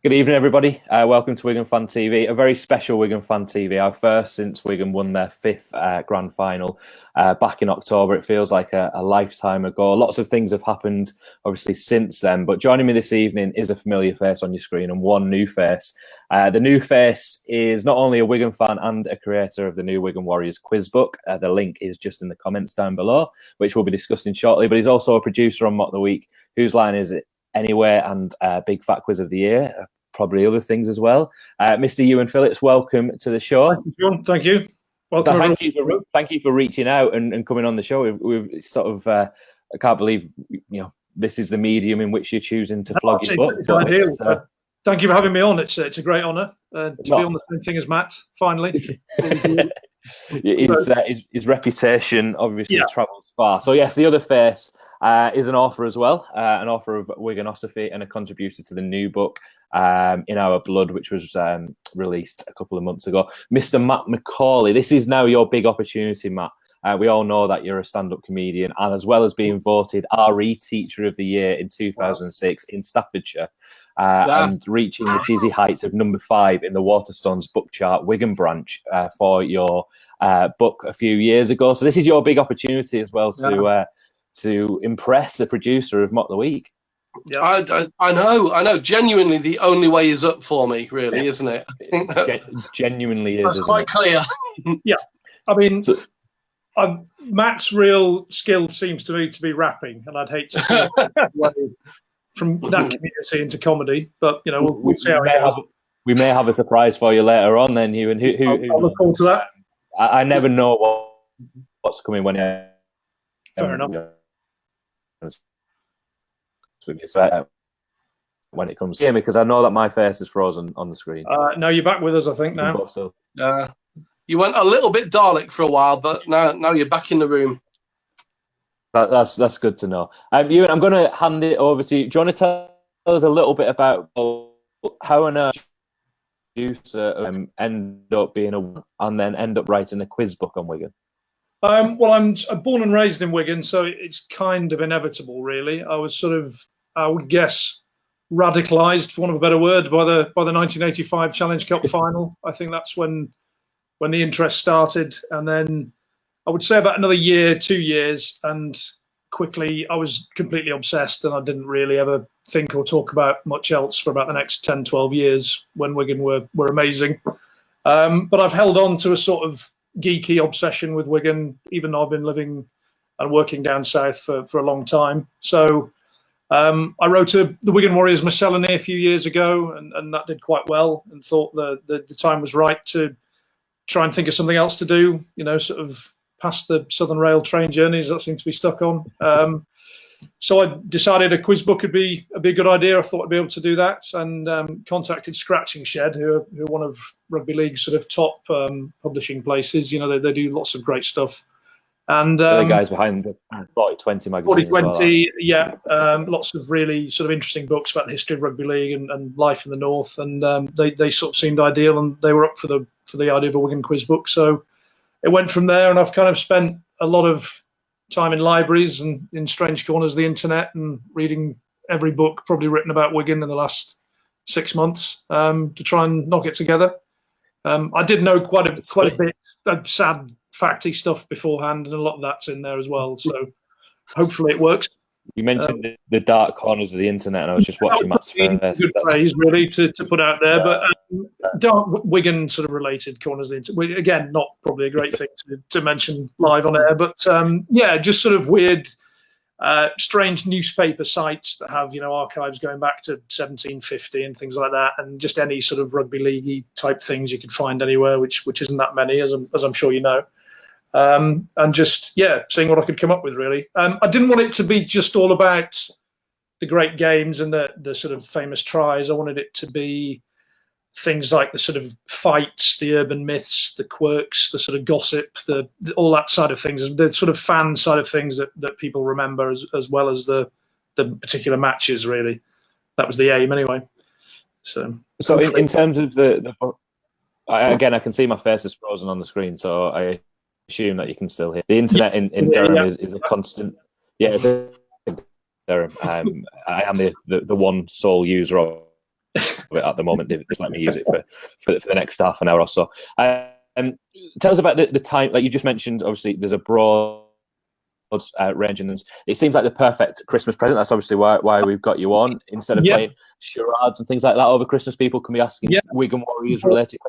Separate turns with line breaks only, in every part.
Good evening, everybody. Welcome to Wigan Fan TV, a very special Wigan Fan TV, our first since Wigan won their fifth grand final back in October. It feels like a lifetime ago. Lots of things have happened, obviously, since then. But joining me this evening is a familiar face on your screen and one new face. The new face is not only a Wigan fan and a creator of the new Wigan Warriors quiz book. The link is just in the comments down below, which we'll be discussing shortly. But he's also a producer on Mock the Week. Whose Line Is It Anyway? And Big Fat Quiz of the Year. Probably other things as well. Mr. Ewan Phillips, welcome to the show.
Thank you, John. Thank you. Welcome.
Thank you for reaching out and coming on the show. We've sort of, I can't believe this is the medium in which you're choosing to flog your book.
Thank you for having me on. It's a great honour to be on the same thing as Matt. Finally,
his reputation obviously travels far. So yes, the other face is an author as well, an author of Wiganosophy and a contributor to the new book, In Our Blood, which was released a couple of months ago. Mr. Matt McCauley, this is now your big opportunity, Matt. We all know that you're a stand-up comedian, and as well as being voted RE Teacher of the Year in 2006 in Staffordshire, and reaching the dizzy heights of number 5 in the Waterstones book chart, Wigan branch, for your book a few years ago. So this is your big opportunity as well to impress the producer of Mock the Week.
Yeah, I know. Genuinely, the only way is up for me, really, isn't it?
Genuinely is.
That's quite clear.
Yeah, I mean, Matt's real skill seems to me to be rapping, and I'd hate to see from that community into comedy. But we'll see how it goes.
We may have a surprise for you later on. Then Ewan,
I'll look forward to that.
I never know what's coming when you.
Fair enough.
When it comes to me, because I know that my face is frozen on the screen.
No, you're back with us, I think, now.
You went a little bit Dalek for a while, but now you're back in the room.
That's good to know. Ewan, I'm going to hand it over to you. Do you want to tell us a little bit about how on earth you end up being and then end up writing a quiz book on Wigan?
Well, I'm born and raised in Wigan, so it's kind of inevitable, really. I was sort of, I would guess, radicalised, for want of a better word, by the 1985 Challenge Cup final. I think that's when the interest started, and then I would say about another year, 2 years, and quickly I was completely obsessed, and I didn't really ever think or talk about much else for about the next 10, 12 years when Wigan were amazing. But I've held on to a sort of geeky obsession with Wigan, even though I've been living and working down south for a long time. So I wrote the Wigan Warriors Miscellany a few years ago, and that did quite well, and thought the time was right to try and think of something else to do, sort of past the Southern Rail train journeys that seem to be stuck on. So I decided a quiz book would be a good idea. I thought I'd be able to do that, and contacted Scratching Shed, who are one of rugby league's sort of top publishing places. They do lots of great stuff. And
the guys behind the 4020 magazine.
4020, lots of really sort of interesting books about the history of rugby league and life in the north. And they sort of seemed ideal, and they were up for the idea of a Wigan quiz book. So it went from there, and I've kind of spent a lot of time in libraries and in strange corners of the internet and reading every book probably written about Wigan in the last 6 months to try and knock it together. I did know quite a bit of sad, facty stuff beforehand, and a lot of that's in there as well. So hopefully it works.
You mentioned the dark corners of the internet, and I was just watching Matt's
face. Good phrase, really, to put out there. But dark Wigan sort of related corners of the internet. Again, not probably a great thing to mention live on air, but just sort of weird, strange newspaper sites that have archives going back to 1750 and things like that, and just any sort of rugby league type things you could find anywhere, which isn't that many, as I'm sure you know. And just seeing what I could come up with, really. I didn't want it to be just all about the great games and the sort of famous tries. I wanted it to be things like the sort of fights, the urban myths, the quirks, the sort of gossip, all that side of things, the sort of fan side of things that people remember, as well as the particular matches, really. That was the aim, anyway. So
in terms of the again, I can see my face is frozen on the screen, so I assume that you can still hear. The internet in Durham is a constant. Yeah, it's Durham. I am the one sole user of at the moment they've let me use it for the next half an hour or so. Tell us about the time, like you just mentioned. Obviously, there's a broad range, and it seems like the perfect Christmas present. That's obviously why we've got you on, instead of playing charades and things like that over Christmas. People can be asking Wigan Warriors related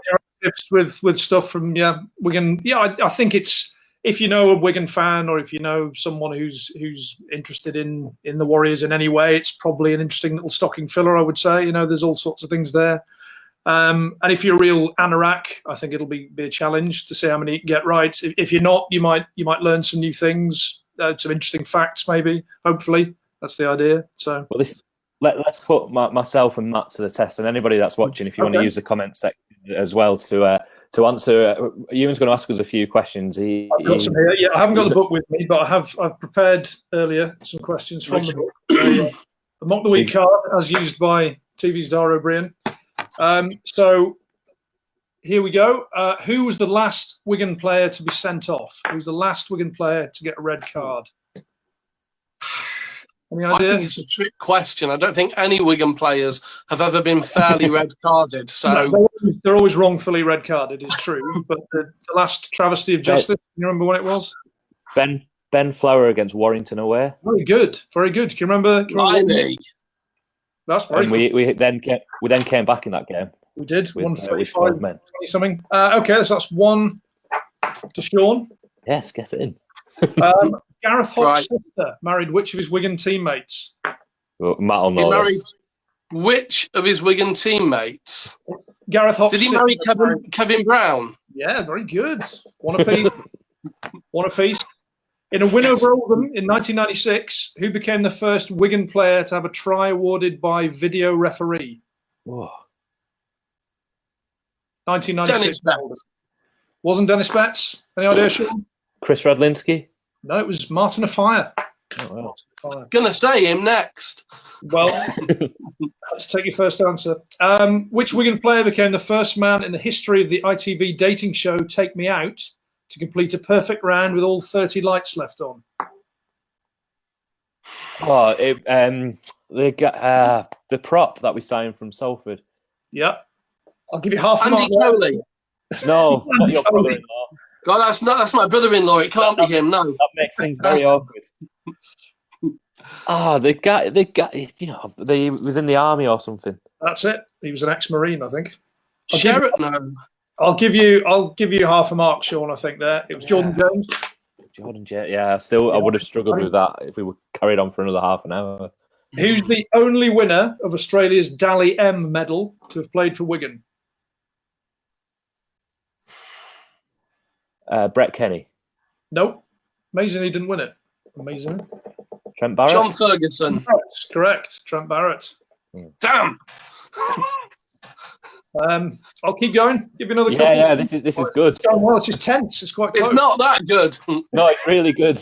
questions
with stuff from Wigan. I think it's, if you know a Wigan fan, or if you know someone who's interested in the Warriors in any way, it's probably an interesting little stocking filler, I would say. There's all sorts of things there. And if you're a real anorak, I think it'll be a challenge to see how many you can get right. If you're not, you might learn some new things, some interesting facts, maybe. Hopefully, that's the idea. So,
well, let's put myself and Matt to the test, and anybody that's watching, if you want to use the comment section as well to answer. Ewan's going to ask us a few questions.
I've got some here. Yeah, I haven't got the book with me, but I've prepared earlier some questions from the book. The Mock the Week card, as used by TV's Dara O'Brien. So here we go. Who was the last Wigan player to be sent off? Who was the last Wigan player to get a red card? Any idea?
I think it's a trick question. I don't think any Wigan players have ever been fairly red carded. So
no, they're always wrongfully red carded. It's true. But the last travesty of justice. You remember when it was?
Ben Flower against Warrington away.
Very good. Very good. Can you remember? That's very.
And we then came back in that game.
We did.
With
145 men. Something. Okay, so that's one to Sean.
Yes, get it in.
Gareth Hobbs' sister married which of his Wigan teammates?
Well, Matt will know
married
this.
Which of his Wigan teammates?
Gareth Hobbs.
Did he marry Kevin Brown?
Yeah, very good. One apiece. One apiece. In a win over Oldham in 1996, who became the first Wigan player to have a try awarded by video referee?
Whoa.
1996. Wasn't Dennis Betts? Any idea, Sean?
Chris Radlinski?
No, it was Martin Offiah.
Oh, wow.
Gonna say him next.
Well, let's take your first answer. Which Wigan player became the first man in the history of the ITV dating show Take Me Out to complete a perfect round with all 30 lights left on?
Oh, the prop that we signed from Salford.
Yeah, I'll give you half.
Andy Coley.
No, not your brother-in-law.
God, that's my brother-in-law. It can't be him. No,
that makes things very awkward. The guy, he was in the army or something.
That's it. He was an ex-Marine, I think.
I'll
give you half a mark, Sean. I think there it was Jordan Jones.
Jordan Jones. Yeah, I would have struggled with that if we were carried on for another half an hour.
Who's the only winner of Australia's Dally M medal to have played for Wigan?
Brett Kenny.
Nope. Amazing he didn't win it. Amazing.
Trent Barrett.
John Ferguson.
Correct. Trent Barrett.
Damn.
I'll keep going. Give you another couple.
Yeah, this is good.
Well, it's just tense. It's quite close.
It's not that good.
No, it's really good.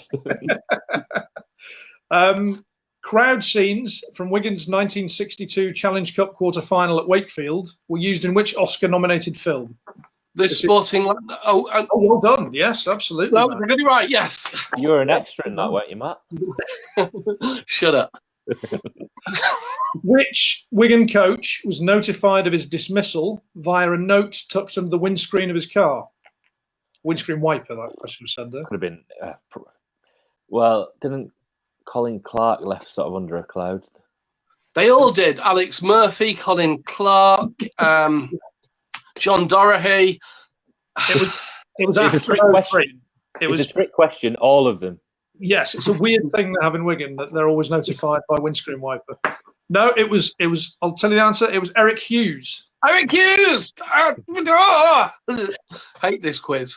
Crowd scenes from Wigan's 1962 Challenge Cup quarter-final at Wakefield were used in which Oscar-nominated film?
This Sporting.
Oh, well done. Yes, absolutely.
No, really right. Yes.
You were an extra in that, weren't you, Matt?
Shut up.
Which Wigan coach was notified of his dismissal via a note tucked under the windscreen of his car? Windscreen wiper, that question was said there.
Could have been. Well, didn't Colin Clark left sort of under a cloud?
They all did. Alex Murphy, Colin Clark, John Doherty.
It was
a trick question. It was a trick question. All of them.
Yes, it's a weird thing they have in Wigan that they're always notified by windscreen wiper. No, it was. I'll tell you the answer. It was Eric Hughes.
Eric Hughes. Hate this quiz.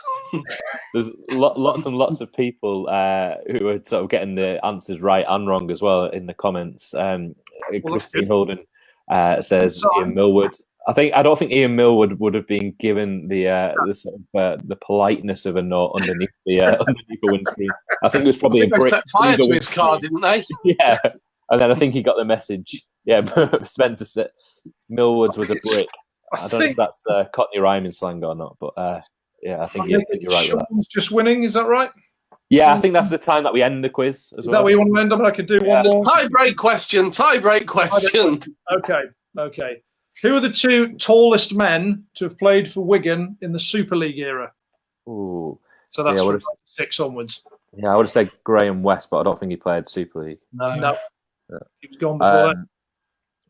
There's lots and lots of people who are sort of getting the answers right and wrong as well in the comments. Christine Holden says Ian Millwood. I don't think Ian Millwood would have been given the sort of the politeness of a note underneath the windscreen. I think it was probably a brick.
They set fire to his car, didn't they?
Yeah, and then I think he got the message. Yeah, Spencer said Millwood's was a brick. I don't know if that's Cockney rhyming slang or not, but yeah, I think you're right with that.
Just winning, is that right?
Yeah, I think that's the time that we end the quiz as well.
Is that what you want to end up? I could do one more.
Tie break question.
Okay. Who are the two tallest men to have played for Wigan in the Super League era?
Ooh.
So that's from 6 onwards.
Yeah, I would have said Graham West, but I don't think he played Super League.
No. Yeah. He was gone before that.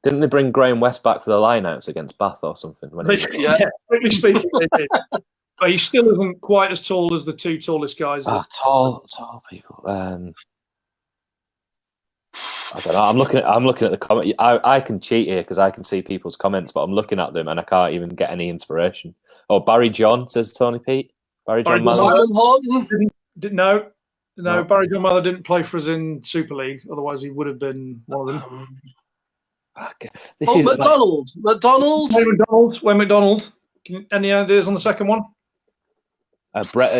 Didn't they bring Graham West back for the lineouts against Bath or something?
Yeah, strictly speaking, they did. But he still isn't quite as tall as the two tallest guys.
Tall people. I don't know. I'm looking at the comment. I can cheat here because I can see people's comments, but I'm looking at them and I can't even get any inspiration. Oh, Barry John, says Tony Pete. Barry John Mather.
No, Barry John Mather didn't play for us in Super League. Otherwise, he would have been one of them.
Okay.
McDonald.
Wayne McDonald. Any ideas on the second one?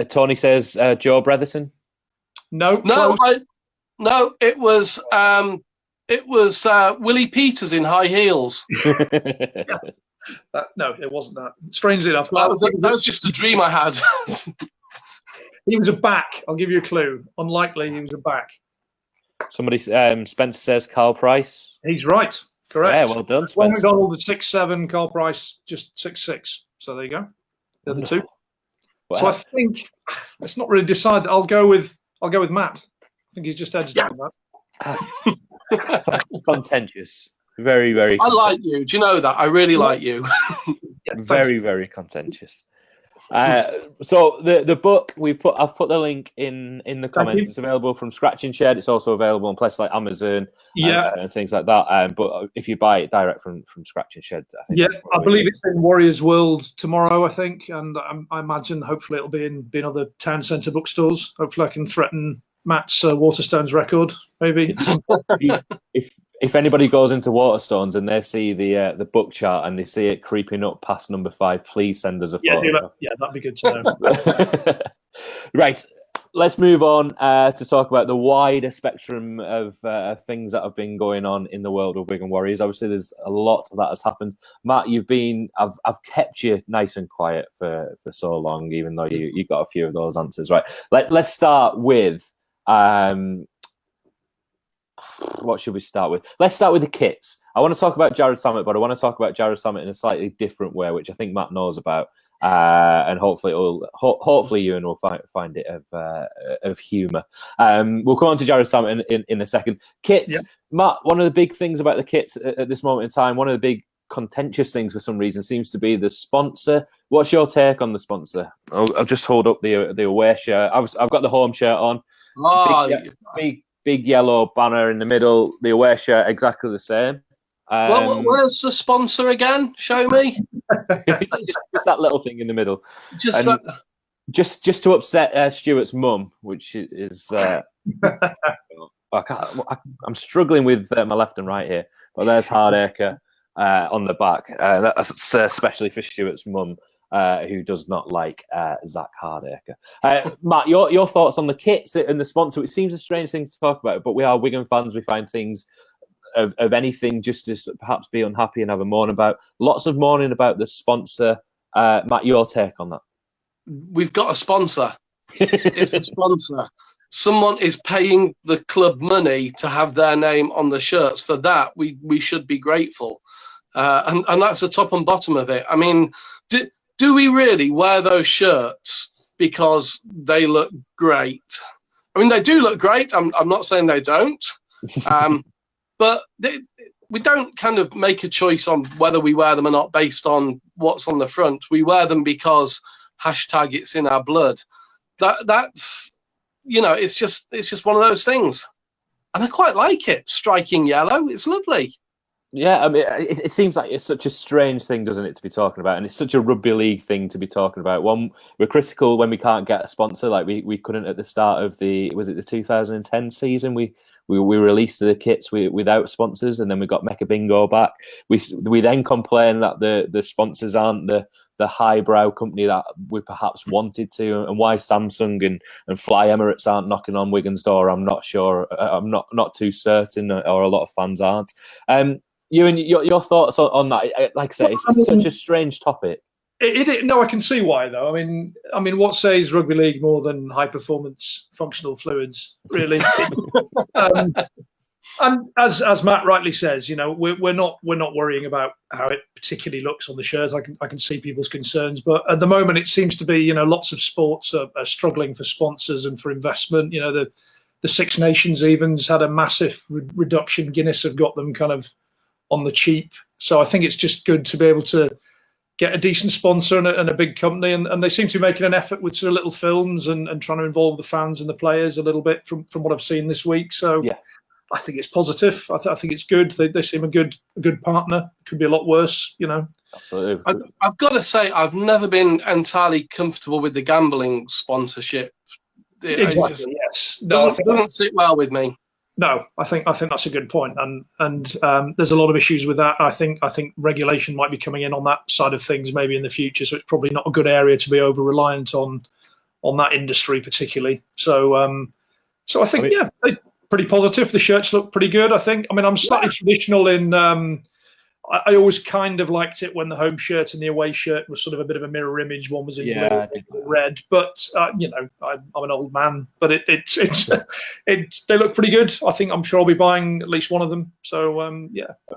Tony says Joe Bretherton.
No.
It was Willie Peters in high heels.
No, it wasn't that. Strangely enough,
that was just a dream I had.
He was a back. I'll give you a clue. Unlikely, he was a back.
Somebody, Spencer says Carl Price.
He's right. Correct.
Yeah, well done, Spencer.
Wayne McDonald at 6'7", Carl Price just 6'6". So there you go. The other two. Wow. So I think it's not really decided. I'll go with Matt. I think he's just edged out
that. Contentious. Very, very.
I like you. Do you know that? I really like you.
Very, very contentious. So the book I've put the link in the comments. It's available from Scratch and Shed. It's also available on places like Amazon, and things like that. But if you buy it direct from Scratch and Shed, I think
I believe it's in Warriors World tomorrow, I think, and I imagine hopefully it'll be in other town centre bookstores. Hopefully, I can threaten Matt's Waterstones record, maybe.
If anybody goes into Waterstones and they see the book chart and they see it creeping up past number 5, please send us a photo.
Yeah, that'd be good to know.
Right, let's move on to talk about the wider spectrum of things that have been going on in the world of Wigan Warriors. Obviously, there's a lot that has happened. Matt, I've kept you nice and quiet for so long, even though you got a few of those answers right. Let's start with. What should we start with? Let's start with the kits. I want to talk about Jared Samet, but I want to talk about Jared Samet in a slightly different way, which I think Matt knows about, and hopefully Ewan will find it of humour. We'll come on to Jared Samet in a second. Kits, yeah. Matt. One of the big things about the kits at this moment in time, one of the big contentious things for some reason seems to be the sponsor. What's your take on the sponsor? I'll just hold up the away shirt. I've got the home shirt on. Big yellow banner in the middle, the away shirt exactly the same.
Where's the sponsor again? Show me.
Just that little thing in the middle. Just to upset Stuart's mum, which is I'm struggling with my left and right here. But there's Hardacre on the back. That's especially for Stuart's mum. Who does not like Zach Hardacre. Matt, your thoughts on the kits and the sponsor? It seems a strange thing to talk about, but we are Wigan fans. We find things of anything just to perhaps be unhappy and have a moan about. Lots of moaning about the sponsor. Matt, your take on that?
We've got a sponsor. It's a sponsor. Someone is paying the club money to have their name on the shirts. For that, we should be grateful. And that's the top and bottom of it. I mean, do we really wear those shirts because they look great? I mean, they do look great. I'm not saying they don't. But we don't kind of make a choice on whether we wear them or not based on what's on the front. We wear them because hashtag it's in our blood. That's, it's just one of those things. And I quite like it. Striking yellow. It's lovely.
Yeah, I mean, it seems like it's such a strange thing, doesn't it, to be talking about? And it's such a rugby league thing to be talking about. One, we're critical when we can't get a sponsor, like we couldn't at the start of the 2010 season. We released the kits without sponsors, and then we got Mecca Bingo back. We then complain that the sponsors aren't the highbrow company that we perhaps wanted to, and why Samsung and Fly Emirates aren't knocking on Wigan's door. I'm not sure. I'm not too certain, or a lot of fans aren't. Ewan, your thoughts on that? Like I say, it's such a strange topic.
No, I can see why though. I mean, what says rugby league more than high performance functional fluids? Really, And as Matt rightly says, we're not worrying about how it particularly looks on the shirt. I can see people's concerns, but at the moment it seems to be lots of sports are struggling for sponsors and for investment. The Six Nations evens had a massive reduction. Guinness have got them kind of on the cheap. So I think it's just good to be able to get a decent sponsor and a big company, and they seem to be making an effort with sort of little films and trying to involve the fans and the players a little bit from what I've seen this week. So yeah. I think it's positive. I think it's good. They seem a good partner. It could be a lot worse,
Absolutely.
I've got to say, I've never been entirely comfortable with the gambling sponsorship.
Exactly,
yes. Doesn't sit well with me.
No, I think that's a good point, and there's a lot of issues with that. I think regulation might be coming in on that side of things maybe in the future. So it's probably not a good area to be over reliant on that industry particularly. So I think pretty positive. The shirts look pretty good, I think. I mean, I'm slightly traditional in I always kind of liked it when the home shirt and the away shirt was sort of a bit of a mirror image. One was in blue, red, but I'm an old man, but they look pretty good. I'm sure I'll be buying at least one of them. So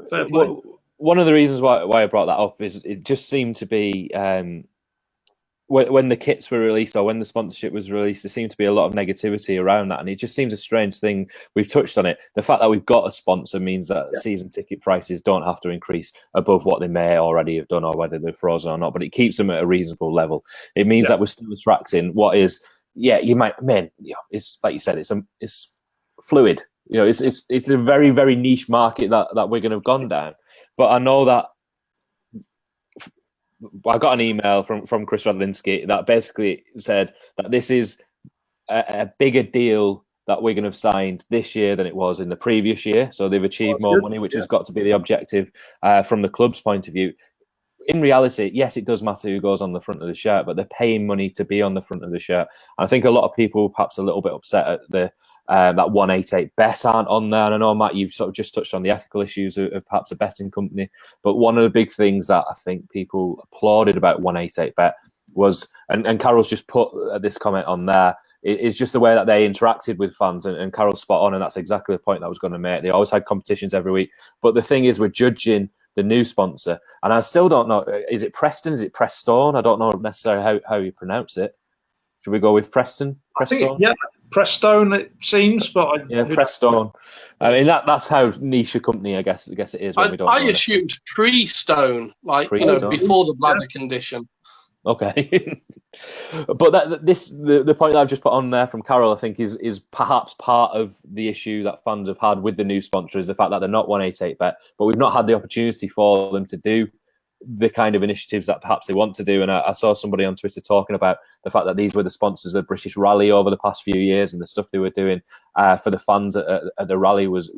fair play.
One of the reasons why I brought that up is it just seemed to be when the kits were released or when the sponsorship was released, there seemed to be a lot of negativity around that. And it just seems a strange thing. We've touched on it. The fact that we've got a sponsor means that season ticket prices don't have to increase above what they may already have done or whether they're frozen or not, but it keeps them at a reasonable level. It means that we're still attracting what is, it's like you said, it's fluid. It's a very, very niche market that we're going to have gone down. But I know that I got an email from Chris Radlinski that basically said that this is a bigger deal that Wigan have signed this year than it was in the previous year. So they've achieved more money, which has got to be the objective from the club's point of view. In reality, yes, it does matter who goes on the front of the shirt, but they're paying money to be on the front of the shirt. And I think a lot of people perhaps a little bit upset at the that 188 bet aren't on there. And I know, Matt, you've sort of just touched on the ethical issues of perhaps a betting company. But one of the big things that I think people applauded about 188 bet was, and Carol's just put this comment on there, is just the way that they interacted with fans. And Carol's spot on, and that's exactly the point that I was going to make. They always had competitions every week. But the thing is, we're judging the new sponsor. And I still don't know, is it Preston? Is it Prestone? I don't know necessarily how you pronounce it. Should we go with Preston?
Prestone? Prestone, it seems, but
Prestone. I mean, that's how niche a company, I guess it is. When we don't.
I assumed Tree Stone, before the bladder condition.
Okay, but the point that I've just put on there from Carol, I think, is perhaps part of the issue that fans have had with the new sponsor is the fact that they're not 188 bet, but we've not had the opportunity for them to do the kind of initiatives that perhaps they want to do. And I saw somebody on Twitter talking about the fact that these were the sponsors of British Rally over the past few years, and the stuff they were doing for the fans at the rally was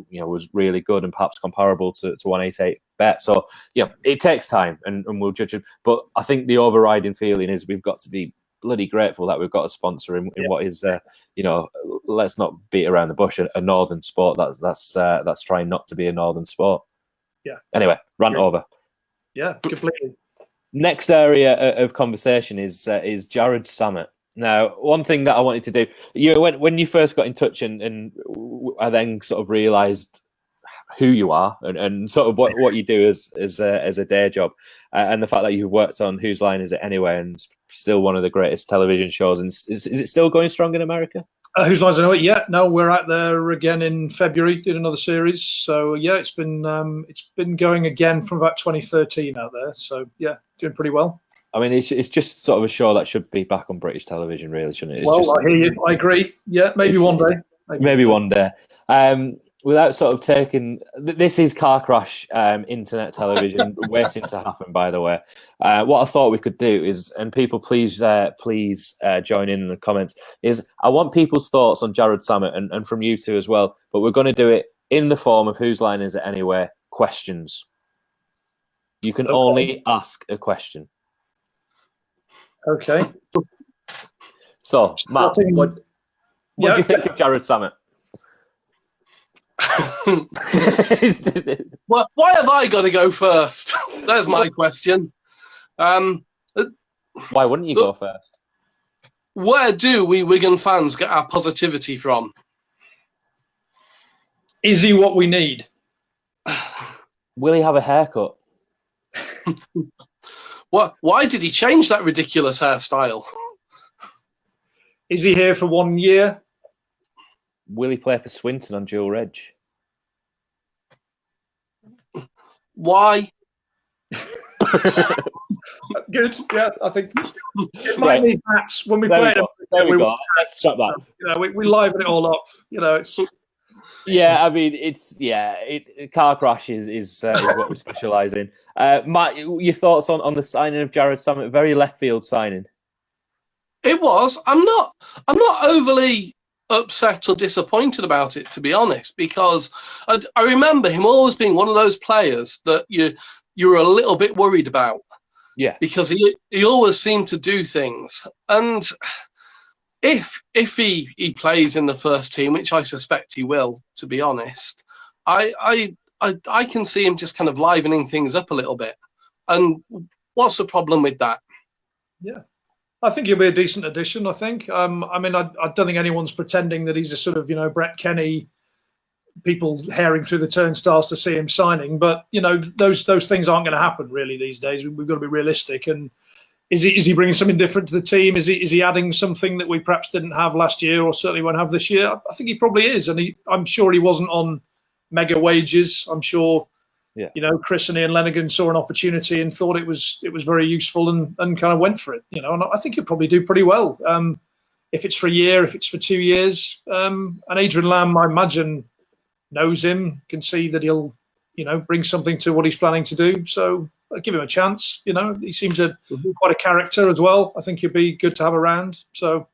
really good and perhaps comparable to 188 bet. So it takes time, and we'll judge it. But I think the overriding feeling is we've got to be bloody grateful that we've got a sponsor in what is let's not beat around the bush, a northern sport that's trying not to be a northern sport. Anyway, rant over.
Yeah, completely.
Next area of conversation is Jared Samet. Now, one thing that I wanted to do, when you first got in touch, and I then sort of realised who you are and sort of what you do as a day job, and the fact that you've worked on Whose Line Is It Anyway, and still one of the greatest television shows. And is it still going strong in America?
Whose Line Is It Anyway? Yeah, no, we're out there again in February, did another series. So yeah, it's been going again from about 2013 out there. So yeah, doing pretty well.
I mean, it's just sort of a show that should be back on British television, really, shouldn't it?
I hear you. I agree. Yeah, maybe one day.
Maybe one day. Without sort of taking, this is car crash internet television waiting to happen, by the way. What I thought we could do is, and people please join in the comments, is I want people's thoughts on Jared Samet and from you two as well, but we're going to do it in the form of Whose Line Is It Anyway? Questions. You can only ask a question.
Okay.
So, Matt, what do you think of Jared Samet?
Well, why have I got to go first? There's my question.
Why wouldn't you go first?
Where do we Wigan fans get our positivity from?
Is he what we need?
Will he have a haircut?
What? Why did he change that ridiculous hairstyle?
Is he here for 1 year?
Will he play for Swinton on dual reg?
Why?
Good. Yeah, I think it might need hats when we play.
There we go. Let's stop that.
You know, we liven it all up. You know, it's.
Yeah, I mean, car crash is what we specialise in. Matt, your thoughts on the signing of Jared Samet? Very left field signing.
It was. I'm not overly upset or disappointed about it, to be honest, because I remember him always being one of those players that you're a little bit worried about.
Yeah,
because he always seemed to do things, and if he plays in the first team, which I suspect he will, to be honest, I can see him just kind of livening things up a little bit. And what's the problem with that?
Yeah, I think he'll be a decent addition. I think. I mean, I don't think anyone's pretending that he's a sort of Brett Kenny. People herring through the turnstiles to see him signing, but those things aren't going to happen really these days. We've got to be realistic. And is he bringing something different to the team? Is he adding something that we perhaps didn't have last year, or certainly won't have this year? I think he probably is, and I'm sure he wasn't on mega wages. I'm sure, Chris and Ian Lenigan saw an opportunity and thought it was very useful and kind of went for it. And I think he'll probably do pretty well. If it's for a year, if it's for 2 years, and Adrian Lamb, I imagine, knows him, can see that he'll, bring something to what he's planning to do. So I'll give him a chance. He seems quite a character as well. I think he'd be good to have around. So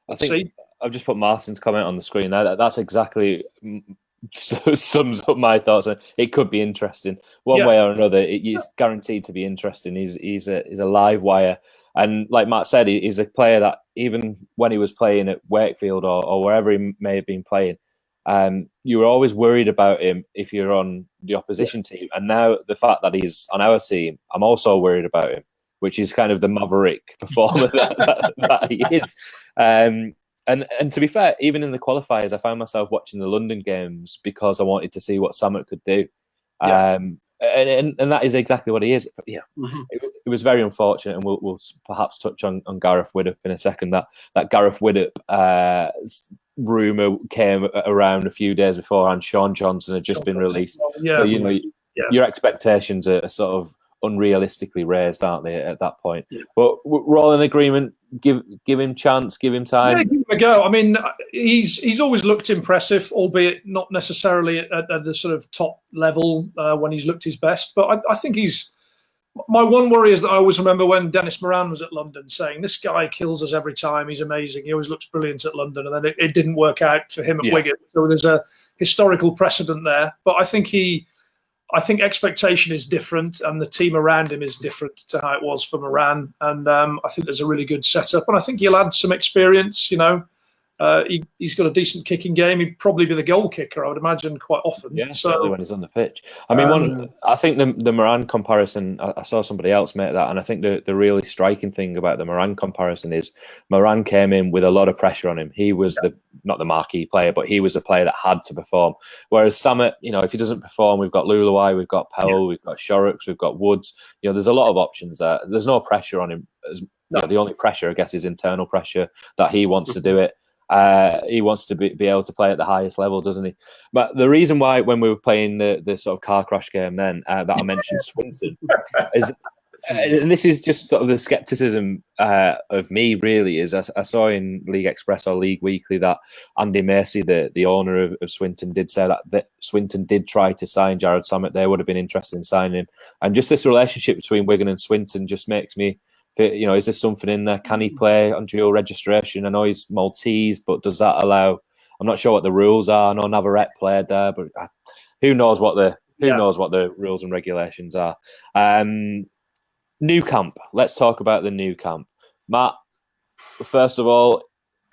I think I've just put Martin's comment on the screen now. That's exactly sums up my thoughts. It could be interesting one way or another. It's guaranteed to be interesting. He's a live wire. And like Matt said, he's a player that even when he was playing at Wakefield or wherever he may have been playing, you were always worried about him if you're on the opposition team. And now the fact that he's on our team, I'm also worried about him, which is kind of the maverick performer that he is. And to be fair, even in the qualifiers, I found myself watching the London games because I wanted to see what Samet could do. And that is exactly what he is. But it was very unfortunate, and we'll perhaps touch on Gareth Widdop in a second. That Gareth Widdop rumour came around a few days before, and Sean Johnson had just been released. So your expectations are sort of unrealistically raised, aren't they, at that point? But we're all in agreement. Give him chance, give him time.
Yeah, give him a go. I mean, he's always looked impressive, albeit not necessarily at the sort of top level when he's looked his best. But I think he's. My one worry is that I always remember when Dennis Moran was at London saying, "This guy kills us every time. He's amazing. He always looks brilliant at London," and then it didn't work out for him at Wigan. So there's a historical precedent there. But I think expectation is different, and the team around him is different to how it was for Moran. And I think there's a really good setup, and I think he'll add some experience. He's got a decent kicking game. He'd probably be the goal kicker, I would imagine, quite often.
Yeah, certainly when he's on the pitch. I mean, I think the Moran comparison, I saw somebody else make that, and I think the really striking thing about the Moran comparison is Moran came in with a lot of pressure on him. He was not the marquee player, but he was a player that had to perform. Whereas Samet, if he doesn't perform, we've got Luluai, we've got Powell, we've got Shorrocks, we've got Woods. There's a lot of options there. There's no pressure on him. The only pressure, I guess, is internal pressure that he wants to do it. He wants to be able to play at the highest level, doesn't he? But the reason why, when we were playing the sort of car crash game then, that I mentioned Swinton, is, and this is just sort of the scepticism of me, really, is I saw in League Express or League Weekly that Andy Macy, the owner of Swinton, did say that Swinton did try to sign Jared Samet. They would have been interested in signing him. And just this relationship between Wigan and Swinton just makes me, is there something in there? Can he play on dual registration? I know he's Maltese, but does that allow? I'm not sure what the rules are. I know Navarrete played there, but who knows what the rules and regulations are? New camp. Let's talk about the new camp, Matt. First of all,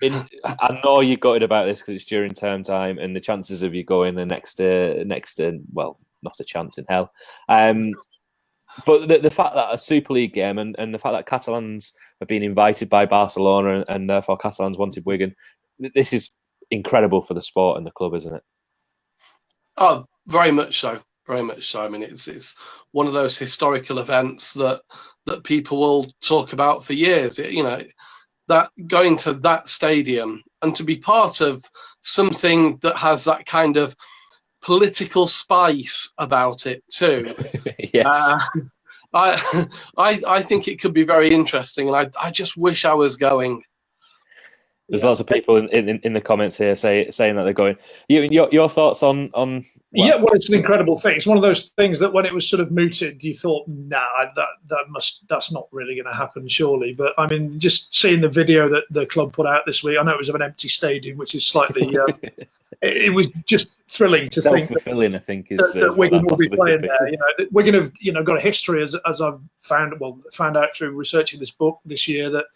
I know you're gutted about this because it's during term time, and the chances of you going the next, well, not a chance in hell. But the fact that a Super League game and the fact that Catalans have been invited by Barcelona and therefore Catalans wanted Wigan, this is incredible for the sport and the club, isn't it?
Oh, very much so. Very much so. I mean, it's one of those historical events that people will talk about for years. That going to that stadium and to be part of something that has that kind of political spice about it too.
Yes.
I think it could be very interesting, and I just wish I was going.
There's lots of people in the comments here saying that they're going. Your thoughts on
yeah, well, it's an incredible thing. It's one of those things that when it was sort of mooted, you thought, nah, that's not really going to happen, surely. But I mean, just seeing the video that the club put out this week, I know it was of an empty stadium, which is slightly. It was just thrilling to think.
Self-fulfilling, I think, is
that Wigan will be playing there. Wigan have got a history, as I've found out through researching this book this year, that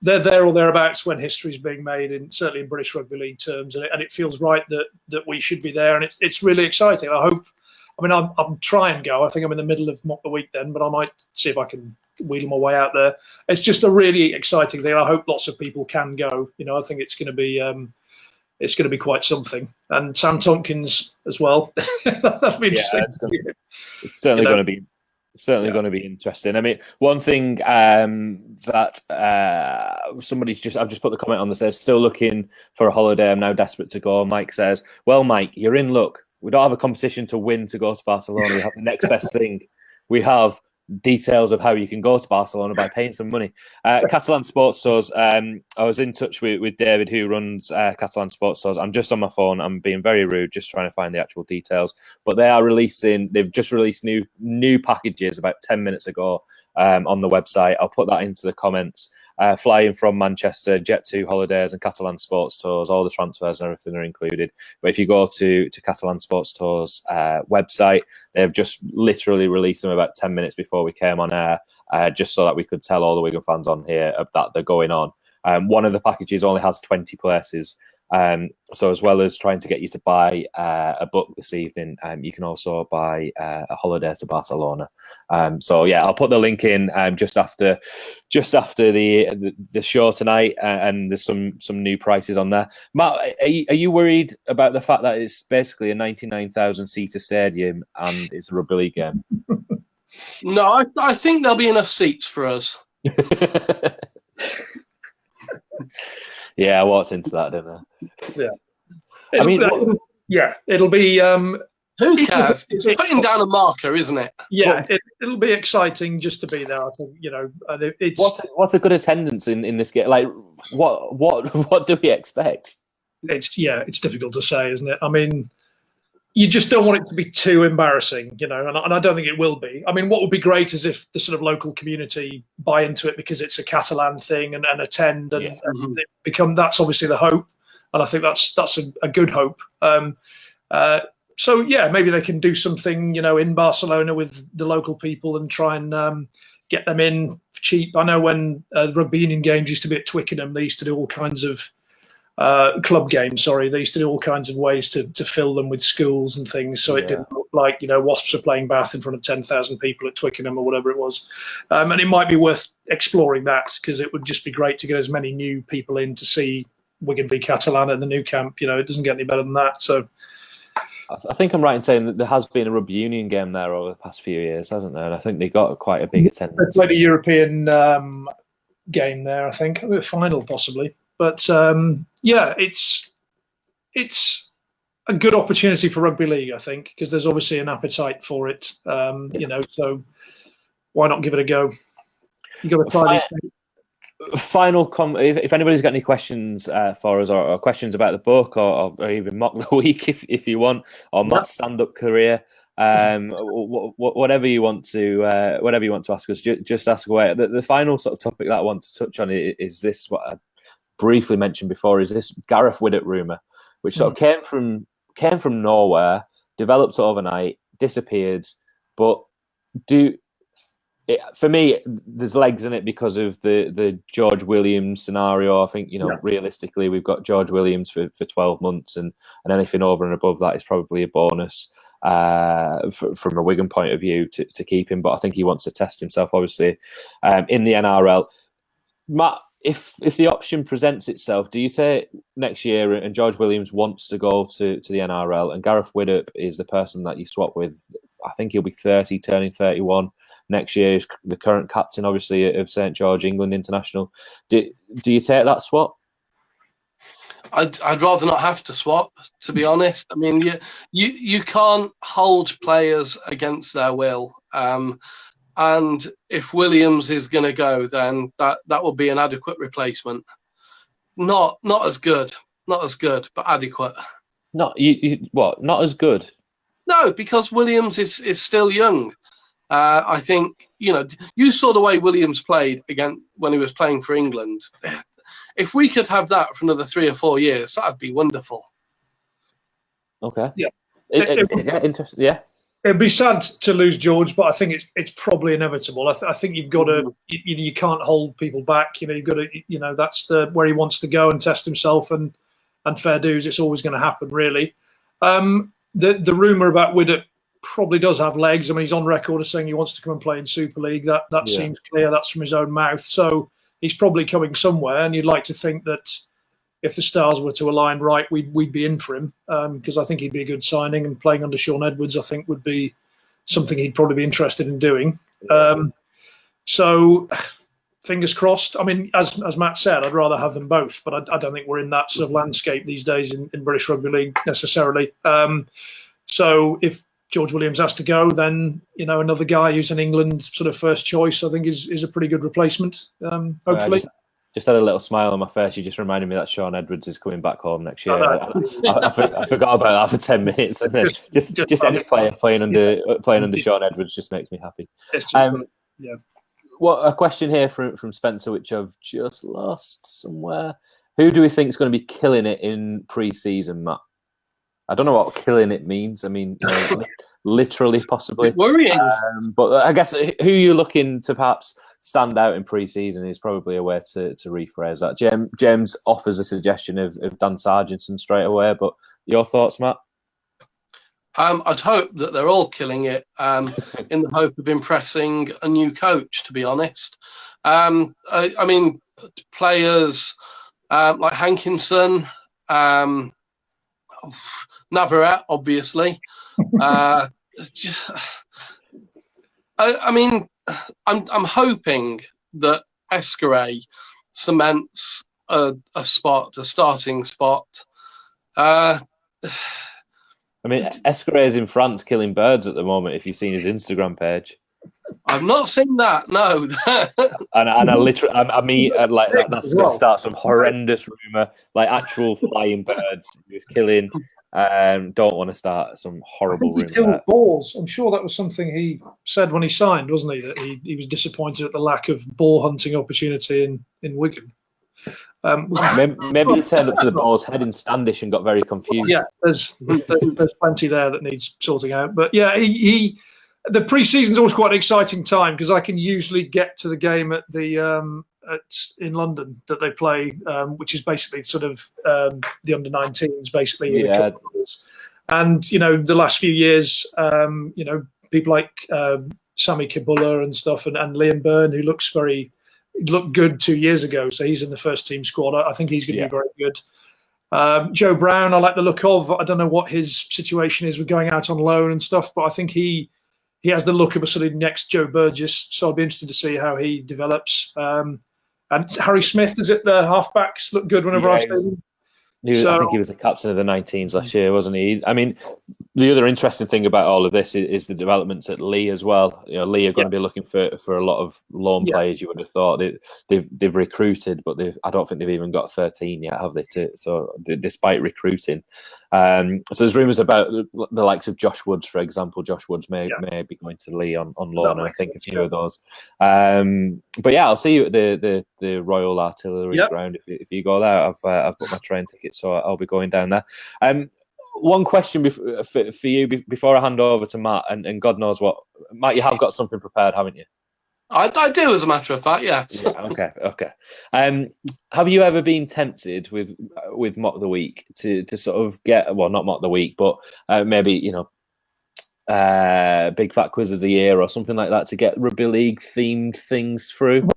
they're there or thereabouts when history is being made, certainly in British rugby league terms, and it feels right that we should be there, and it's really exciting. I hope. I mean, I'm try and go. I think I'm in the middle of mock the week then, but I might see if I can wheedle my way out there. It's just a really exciting thing. I hope lots of people can go. I think it's going to be quite something. And Sam Tompkins as well. That'll be interesting.
It's certainly going to be. Certainly going to be interesting. I mean, one thing that I've just put the comment on that says, still looking for a holiday. I'm now desperate to go. Mike says, well, Mike, you're in luck. We don't have a competition to win to go to Barcelona. We have the next best thing. We have details of how you can go to Barcelona by paying some money. Catalan Sports Stores, I was in touch with David, who runs Catalan Sports Stores. I'm just on my phone. I'm being very rude, just trying to find the actual details. But they've just released new packages about 10 minutes ago on the website. I'll put that into the comments. Flying from Manchester, Jet2 holidays and Catalan Sports Tours, all the transfers and everything are included. But if you go to Catalan Sports Tours website, they've just literally released them about 10 minutes before we came on air, just so that we could tell all the Wigan fans on here that they're going on. One of the packages only has 20 places. So as well as trying to get you to buy a book this evening, you can also buy a holiday to Barcelona. So yeah, I'll put the link in just after the show tonight, and there's some new prices on there. Matt, are you worried about the fact that it's basically a 99,000 seater stadium and it's a rugby league game?
No, I think there'll be enough seats for us.
Yeah, I walked into that, didn't I?
Yeah. It'll be.
Who cares? It's putting down a marker, isn't it?
Yeah, it'll be exciting just to be there. I think it's.
What's a good attendance in this game? Like, what do we expect?
It's difficult to say, isn't it? I mean, you just don't want it to be too embarrassing, and I don't think it will be. I mean, what would be great is if the sort of local community buy into it because it's a Catalan thing and attend, and it become. That's obviously the hope, and I think that's a good hope. So yeah, maybe they can do something, in Barcelona with the local people and try and get them in cheap. I know when rugby union games used to be at Twickenham, they used to do all kinds of. Club games, sorry. They used to do all kinds of ways to fill them with schools and things, so it didn't look like Wasps are playing Bath in front of 10,000 people at Twickenham or whatever it was. And it might be worth exploring that, because it would just be great to get as many new people in to see Wigan v Catalan at the new camp. It doesn't get any better than that. So
I think I'm right in saying that there has been a rugby union game there over the past few years, hasn't there? And I think they got quite a big attendance.
They played a European game there, I think, a final possibly. But it's a good opportunity for rugby league, I think, because there's obviously an appetite for it. So why not give it a go? You got to try.
Final if anybody's got any questions for us, or questions about the book, or even mock the week, if you want, or Matt's stand-up career, whatever you want to ask us, just ask away. The final sort of topic that I want to touch on is this. What I briefly mentioned before is this Gareth Widdop rumor, which sort of came from nowhere, developed overnight, disappeared. But for me, there's legs in it because of the George Williams scenario. I think realistically, we've got George Williams for 12 months, and anything over and above that is probably a bonus from a Wigan point of view to keep him. But I think he wants to test himself, obviously, in the NRL. Matt, if the option presents itself, do you say next year and George Williams wants to go to the NRL and Gareth Widdop is the person that you swap with? I think he'll be 30, turning 31 next year. He's the current captain, obviously, of St George, England international. Do you take that swap?
I'd rather not have to swap, to be honest. I mean, you can't hold players against their will. And if Williams is going to go, then that will be an adequate replacement. Not as good, but adequate.
Not as good?
No, because Williams is still young. I think you saw the way Williams played again when he was playing for England. If we could have that for another 3 or 4 years, that'd be wonderful.
Okay.
Yeah.
Interesting. Yeah.
It'd be sad to lose George, but I think it's probably inevitable. I think you've got to, you can't hold people back. You've got to, that's where he wants to go and test himself, and fair dues. It's always going to happen, really. The rumor about Widdop probably does have legs. I mean, he's on record as saying he wants to come and play in Super League. That seems clear. That's from his own mouth. So he's probably coming somewhere, and you'd like to think that if the stars were to align right, we'd be in for him, because I think he'd be a good signing, and playing under Sean Edwards, I think, would be something he'd probably be interested in doing. So fingers crossed. I mean, as Matt said, I'd rather have them both, but I don't think we're in that sort of landscape these days in British Rugby League necessarily. So if George Williams has to go, then another guy who's an England sort of first choice, I think is a pretty good replacement. Hopefully.
Just had a little smile on my face. You just reminded me that Sean Edwards is coming back home next year. I forgot about that for 10 minutes, and then just any player playing under Sean Edwards just makes me happy. What a question here from Spencer, which I've just lost somewhere. Who do we think is going to be killing it in pre-season, Matt? I don't know what killing it means. I mean, literally, possibly.
Worrying.
But I guess who you're looking to perhaps stand out in pre-season is probably a way to rephrase that. James offers a suggestion of Dan Sargentson straight away, but your thoughts, Matt?
I'd hope that they're all killing it in the hope of impressing a new coach, to be honest. I mean, players like Hankinson, Navarrete, obviously. I mean, I'm hoping that Escaré cements a starting spot. I
mean, Escaré is in France killing birds at the moment. If you've seen his Instagram page,
I've not seen that. No,
and I literally, I mean, like that's going to start some horrendous rumor, like actual flying birds he was killing. Don't want to start some horrible rumor.
He killed boars. I'm sure that was something he said when he signed, wasn't he? That he was disappointed at the lack of boar hunting opportunity in Wigan.
Maybe he turned up to the boar's head in Standish and got very confused.
Yeah, there's plenty there that needs sorting out. But yeah, the pre-season's always quite an exciting time because I can usually get to the game at the in London that they play, which is basically sort of the under-19s, basically. Yeah. And the last few years, people like Sami Kabula and stuff, and Liam Byrne, who looked good 2 years ago, so he's in the first team squad. I think he's going to be very good. Joe Brown, I like the look of. I don't know what his situation is with going out on loan and stuff, but I think he has the look of a sort of next Joe Burgess, so I'll be interested to see how he develops. And Harry Smith, is it the halfbacks look good whenever I've seen him?
I think he was the captain of the 19s last year, wasn't he? I mean, the other interesting thing about all of this is the developments at Lee as well. Lee are going to be looking for a lot of loan players. You would have thought they've recruited, but I don't think they've even got 13 yet, have they? So despite recruiting, so there's rumours about the likes of Josh Woods, for example. Josh Woods may be going to Lee on loan, and I think a few of those. But yeah, I'll see you at the Royal Artillery ground if you go there. I've got my train ticket, so I'll be going down there. One question for you before I hand over to Matt, and God knows what, Matt, you have got something prepared, haven't you?
I do, as a matter of fact, yes.
Yeah, okay. Have you ever been tempted with Mock the Week to sort of get, well, not Mock the Week, but maybe, Big Fat Quiz of the Year or something like that to get rugby league themed things through?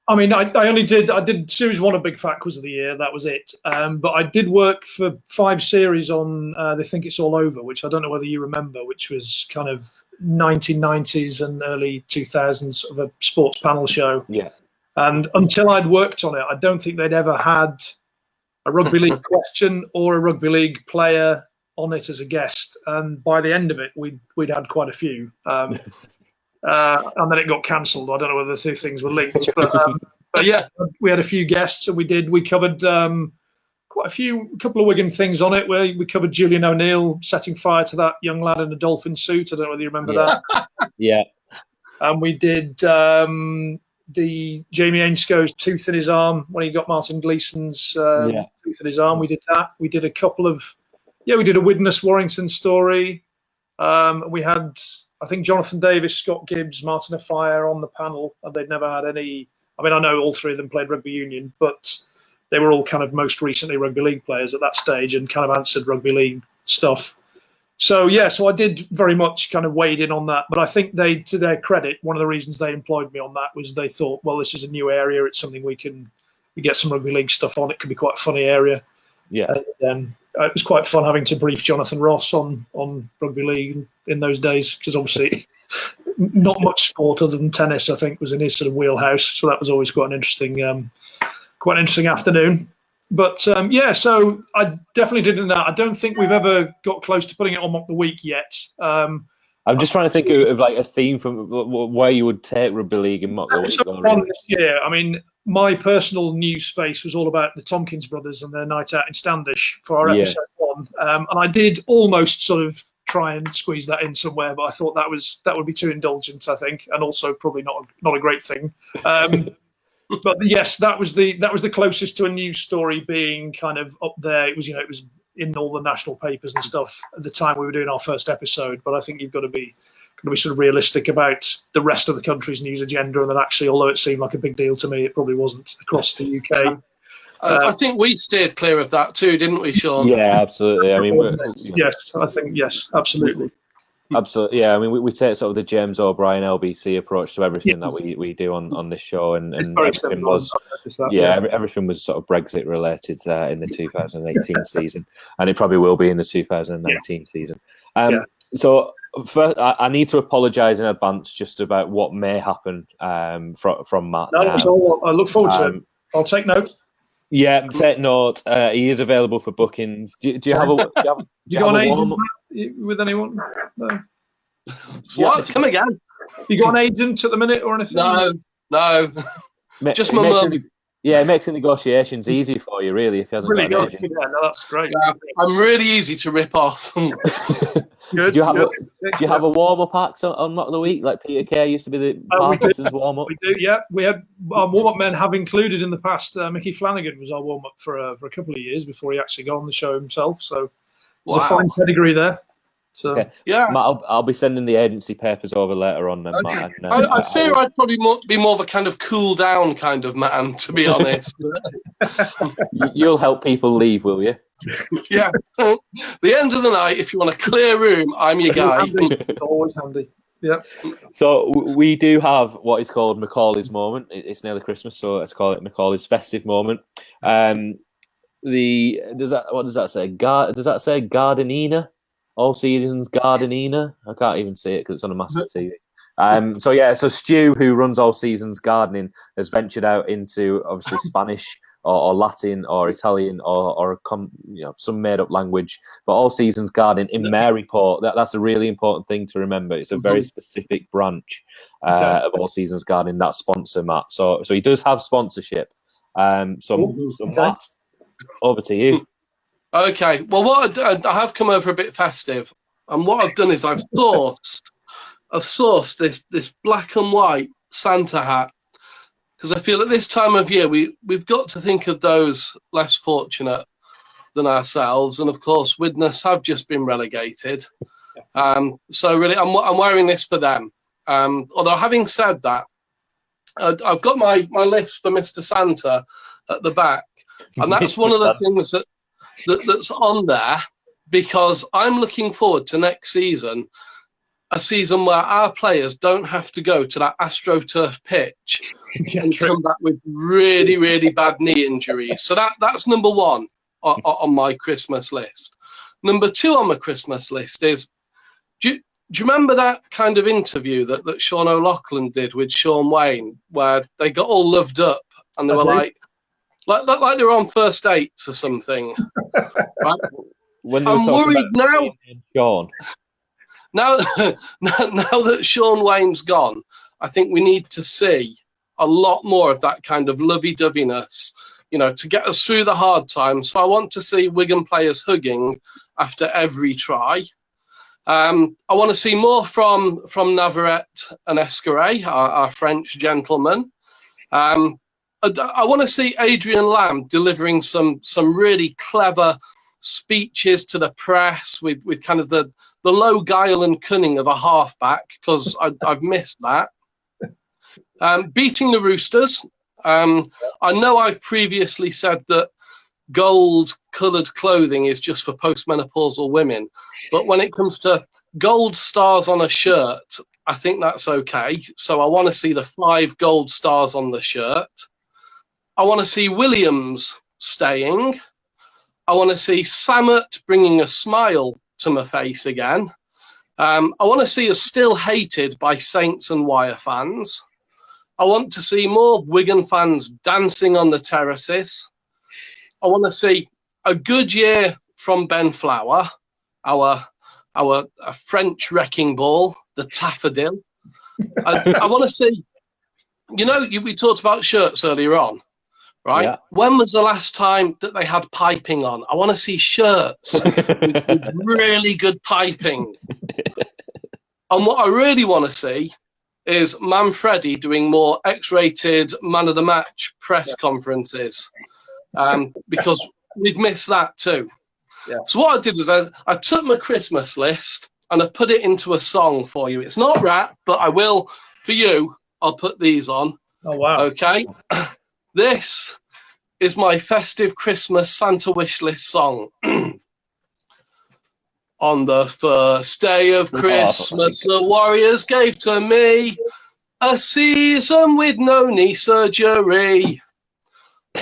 I mean, I did series 1 of Big Fat Quiz of the Year. That was it. But I did work for 5 series on They Think It's All Over, which I don't know whether you remember, which was kind of 1990s and early 2000s of a sports panel show.
Yeah.
And until I'd worked on it, I don't think they'd ever had a rugby league question or a rugby league player on it as a guest. And by the end of it, we'd had quite a few. And then it got cancelled. I don't know whether the 2 things were linked, but yeah, we had a few guests, and we covered quite a couple of Wigan things on it. Where we covered Julian O'Neill setting fire to that young lad in a dolphin suit. I don't know whether you remember that.
Yeah.
And we did the Jamie Ainsco's tooth in his arm when he got Martin Gleeson's tooth in his arm. We did that. We did a couple of we did a Widnes Warrington story. We had, I think, Jonathan Davis, Scott Gibbs, Martin Afire on the panel, and they'd never had any. I mean, I know all 3 of them played rugby union, but they were all kind of most recently rugby league players at that stage and kind of answered rugby league stuff. So I did very much kind of wade in on that. But I think to their credit, one of the reasons they employed me on that was they thought, well, this is a new area. It's something we get some rugby league stuff on. It could be quite a funny area.
Yeah.
And it was quite fun having to brief Jonathan Ross on rugby league in those days, because obviously not much sport other than tennis, I think, was in his sort of wheelhouse. So that was always quite an interesting afternoon. But so I definitely did in that. I don't think we've ever got close to putting it on Mock the Week yet.
I'm just trying to think of like a theme from where you would take rugby league and Mock the Week.
This year, I mean, my personal news space was all about the Tompkins brothers and their night out in Standish for our episode 1, and I did almost sort of try and squeeze that in somewhere, but I thought that would be too indulgent, I think, and also probably not a great thing. But yes, that was the closest to a news story being kind of up there. It was in all the national papers and stuff at the time we were doing our first episode. But I think you've got to be sort of realistic about the rest of the country's news agenda, and that actually, although it seemed like a big deal to me, it probably wasn't across the UK.
I think we steered clear of that too, didn't we, Sean?
Yeah, absolutely. I mean,
yes, absolutely.
Absolutely, yeah. I mean, we take sort of the James O'Brien LBC approach to everything that we do on this show, and everything was everything was sort of Brexit related in the 2018 season, and it probably will be in the 2019 season. So first, I need to apologise in advance just about what may happen from Matt.
No, I look forward to it. I'll take note.
Yeah, take note. He is available for bookings. Do you have a?
You got an agent with anyone? No.
What? Come again?
You got an agent at the minute or anything?
No. Just my mum.
Yeah, it makes the negotiations easy for you, really, if he hasn't got an agent.
Yeah, no, that's great.
Yeah, I'm really easy to rip off.
Good.
Do you have a warm-up act on Mock the Week, like Peter Kay used to be the Parkinson's warm-up?
We do, yeah. We had our warm-up men have included in the past. Mickey Flanagan was our warm-up for a couple of years before he actually got on the show himself. So there's a fine pedigree there. So
yeah,
Matt, I'll be sending the agency papers over later on. Then,
okay.
Matt, and,
I fear I'd probably be more of a kind of cool down kind of man, to be honest.
You'll help people leave, will you?
Yeah. The end of the night, if you want a clear room, I'm your guy.
Always handy. Yeah.
So we do have what is called Macaulay's moment. It's nearly Christmas, so let's call it Macaulay's festive moment. What does that say? Does that say Gardenina? All seasons Gardenina. I can't even see it because it's on a massive TV. So Stu, who runs All Seasons Gardening, has ventured out into obviously Spanish or Latin or Italian or some made up language. But All Seasons Gardening in Maryport, that's a really important thing to remember. It's a very specific branch of All Seasons Gardening that sponsor Matt. So he does have sponsorship. Matt, over to you.
Okay, well, what I have come over a bit festive, and what I've done is I've sourced this black and white Santa hat, because I feel at this time of year we've got to think of those less fortunate than ourselves, and of course Widnes have just been relegated, so really I'm wearing this for them. Although having said that, I've got my list for Mr. Santa at the back, and that's one of the things that's on there, because I'm looking forward to next season a season where our players don't have to go to that AstroTurf pitch and come back with really, really bad knee injuries. So that's number one on my Christmas list. Number two on my Christmas list is, do you remember that kind of interview that Sean O'Loughlin did with Sean Wayne, where they got all loved up and they were like they were on first dates or something? Right?
When I'm worried now. Sean.
Now that Sean Wayne's gone, I think we need to see a lot more of that kind of lovey-doveyness, to get us through the hard times. So I want to see Wigan players hugging after every try. I want to see more from Navarrete and Escaré, our French gentlemen. I want to see Adrian Lamb delivering some really clever speeches to the press with kind of the low guile and cunning of a halfback, because I've missed that. Beating the Roosters. I know I've previously said that gold-coloured clothing is just for postmenopausal women, but when it comes to gold stars on a shirt, I think that's okay. So I want to see the 5 gold stars on the shirt. I want to see Williams staying. I want to see Samet bringing a smile to my face again. I want to see us still hated by Saints and Wire fans. I want to see more Wigan fans dancing on the terraces. I want to see a good year from Ben Flower, our French wrecking ball, the Taffodil. I want to see, we talked about shirts earlier on, right? Yeah. When was the last time that they had piping on? I want to see shirts with really good piping. And what I really want to see is Manfredi doing more X-rated man of the match press conferences, because we've missed that too. Yeah. So what I did was I took my Christmas list and I put it into a song for you. It's not rap, but I will, for you, I'll put these on.
Oh, wow.
Okay. This is my festive Christmas Santa wish list song. On the first day of Christmas, the Warriors gave to me a season with no knee surgery.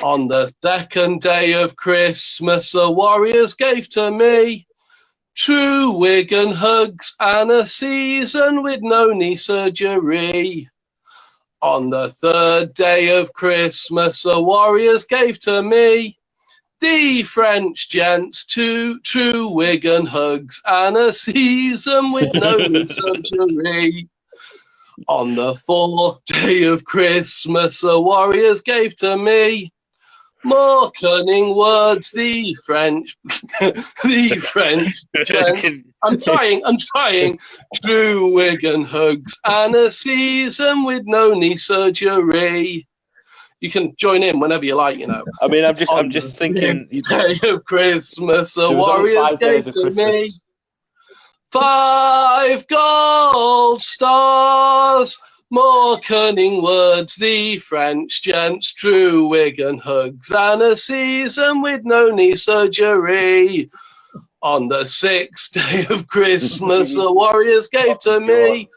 On the second day of Christmas, the Warriors gave to me true Wigan hugs and a season with no knee surgery. On the third day of Christmas, the Warriors gave to me the French gents, 2 true Wigan hugs and a season with no surgery. On the fourth day of Christmas, the Warriors gave to me more cunning words, the French gents. I'm trying. True Wigan hugs and a season with no knee surgery. You can join in whenever you like,
I mean, I'm just thinking.
Day of Christmas, the Warriors gave to me 5 gold stars, more cunning words, the French gents, true Wigan hugs, and a season with no knee surgery. On the 6th day of Christmas, the Warriors gave to me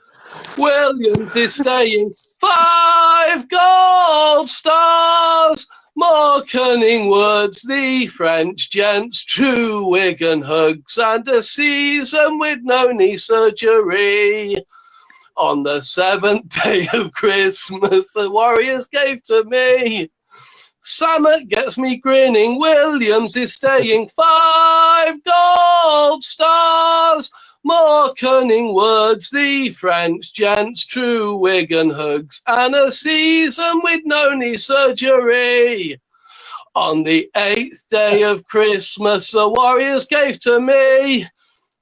Williams is staying 5 gold stars, more cunning words, the French gents, true Wigan hugs, and a season with no knee surgery. On the 7th day of Christmas, the Warriors gave to me Samet gets me grinning, Williams is staying 5 gold stars, more cunning words, the French gents, true Wigan hugs, and a season with no knee surgery. On the 8th day of Christmas, the Warriors gave to me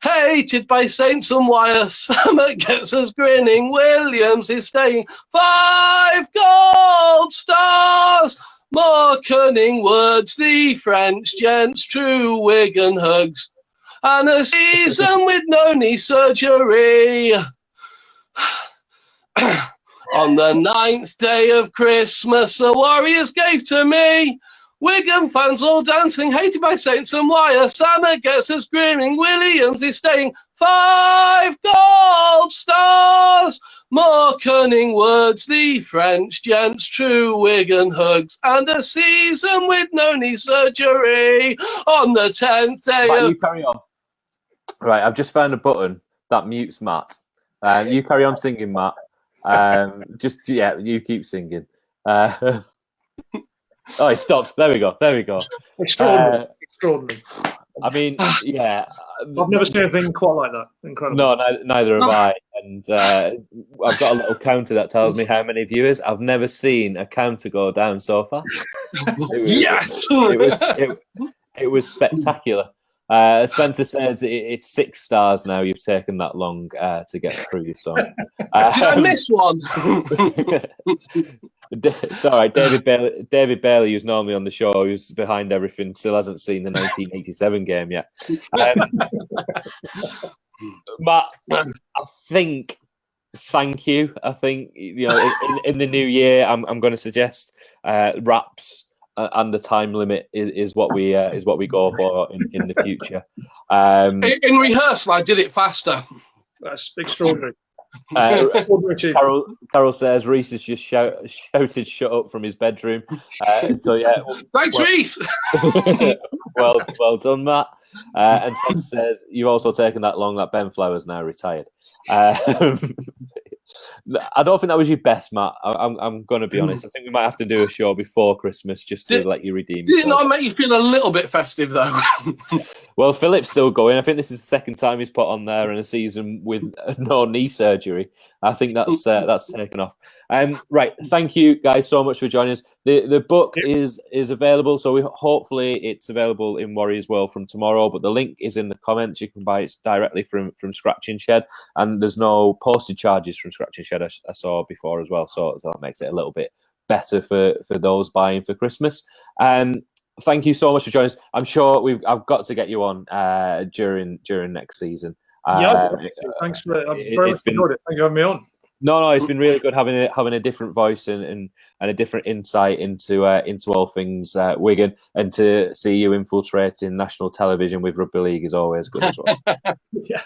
hated by Saints and Wire, Samet gets us grinning, Williams is staying 5 gold stars, more cunning words, the French gents, true Wigan hugs, and a season with no knee surgery. On the 9th day of Christmas, the Warriors gave to me Wigan fans all dancing, hated by Saints and Wire. Sammer gets us screaming. Williams is staying. 5 gold stars. More cunning words, the French gents. True Wigan hugs and a season with no knee surgery on the 10th day
Matt,
of...
you carry on. Right, I've just found a button that mutes Matt. You carry on singing, Matt. You keep singing. Oh, it stops. There we go.
Extraordinary. Extraordinary.
I mean, yeah.
I've never seen anything quite like that. Incredible.
No, neither have I. And I've got a little counter that tells me how many viewers. I've never seen a counter go down so fast.
Yes!
It was spectacular. Spencer says it's 6 stars now. You've taken that long to get through your song.
Did I miss one?
It's all right. David Bailey, who's normally on the show, who's behind everything, still hasn't seen the 1987 game yet. Matt, I think. Thank you. I think in the new year, I'm going to suggest wraps. And the time limit is what we go for in the future.
In rehearsal, I did it faster.
That's extraordinary.
Carol says Reese has just shouted "shut up" from his bedroom. So yeah,
thanks, Reese.
well done, Matt. And Spencer says you've also taken that long that Ben Flower's now retired. I don't think that was your best, Matt. I'm going to be honest. I think we might have to do a show before Christmas just to let you redeem.
Did it not make you feel a little bit festive, though?
Well, Phillips still going. I think this is the second time he's put on there in a season with no knee surgery. I think that's taken off. Right, thank you guys so much for joining us. The book is available, so hopefully it's available in Warriors World from tomorrow. But the link is in the comments. You can buy it directly from Scratching Shed, and there's no postage charges from Scratching Shed. I saw before as well, so that makes it a little bit better for those buying for Christmas. Thank you so much for joining us. I'm sure I've got to get you on during next season.
Thanks for it. I've very much enjoyed it. Thank you for having me on.
No, it's been really good having a different voice and a different insight into all things Wigan, and to see you infiltrating national television with rugby league is always good as well.
Yeah.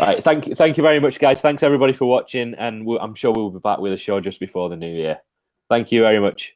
All right, thank you very much, guys. Thanks everybody for watching, and I'm sure we'll be back with a show just before the new year. Thank you very much.